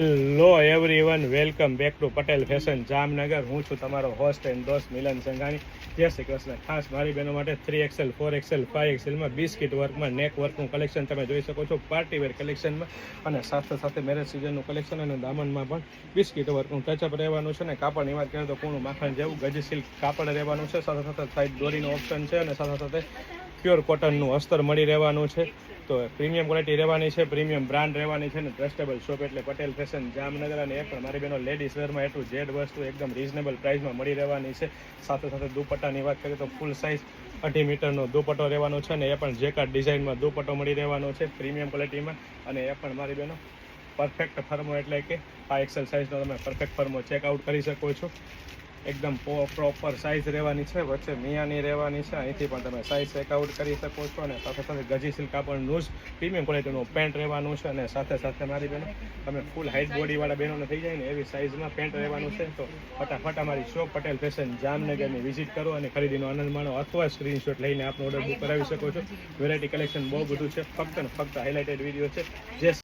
Hello everyone, welcome back to Patel fashion Jamnagar. હું છું તમારો હોસ્ટ એન્ડ દોસ્ત મિલન સંઘાણી. જય શ્રી કૃષ્ણ. ખાસ મારી બહેનો માટે 3XL 4XL 5XLમાં બિસ્કિટ વર્કમાં નેક વર્કનું કલેક્શન તમે જોઈ શકો છો, પાર્ટી વેર કલેક્શનમાં, અને સાથે સાથે મેરેજ સિઝનનું કલેક્શન અને દામનમાં પણ બિસ્કિટ વર્કનું ટચઅપ રહેવાનું છે. ને કાપડની વાત કરીએ તો પૂર્ણ માખણ જેવું ગજી સિલ્ક કાપડ રહેવાનું છે. સાથે સાથે સાઈડ દોરીનો ઓપ્શન છે અને સાથે સાથે પ્યોર કોટનનું અસ્તર મળી રહેવાનું છે. તો પ્રીમિયમ ક્વોલિટી રહેવાની છે, પ્રીમિયમ બ્રાન્ડ રહેવાની છે ને ટ્રસ્ટેબલ શોપ એટલે પટેલ ફેશન જામનગર. અને એ પણ મારી બહેનો લેડીઝ વેરમાં એટલું જેડ વસ્તુ એકદમ રિઝનેબલ પ્રાઇસમાં મળી રહેવાની છે. સાથે સાથે દુપટ્ટાની વાત કરીએ તો ફૂલ સાઇઝ 2.5 મીટરનો દુપટ્ટો રહેવાનો છે ને એ પણ જેકાર્ડ ડિઝાઇનમાં દુપટ્ટો મળી રહેવાનો છે પ્રીમિયમ ક્વોલિટીમાં. અને એ પણ મારી બહેનો પરફેક્ટ ફર્મો એટલે કે 5XL સાઇઝનો તમે પરફેક્ટ ફર્મો ચેકઆઉટ કરી શકો છો. એકદમ પ્રોપર સાઇઝ રહેવાની છે, વચ્ચે મિયાની રહેવાની છે, અહીંથી પણ તમે સાઇઝ ચેકઆઉટ કરી શકો છો. અને સાથે સાથે ગજી સિલ્ક કાપડનું જ પ્રીમિયમ ક્વોલિટીનું પેન્ટ રહેવાનું છે. અને સાથે સાથે મારી બહેનો તમે ફૂલ હાઇટ બોડીવાળા બહેનોને થઈ જાય ને એવી સાઇઝમાં પેન્ટ રહેવાનું છે. તો ફટાફટ અમારી શોપ પટેલ ફેશન જામનગરની વિઝિટ કરો અને ખરીદીનો આનંદ માણો, અથવા સ્ક્રીનશોટ લઈને આપનો ઓર્ડર બુક કરાવી શકો છો. વેરાયટી કલેક્શન બહુ બધું છે, ફક્ત ને ફક્ત હાઇલાઇટેડ વિડીયો છે. જે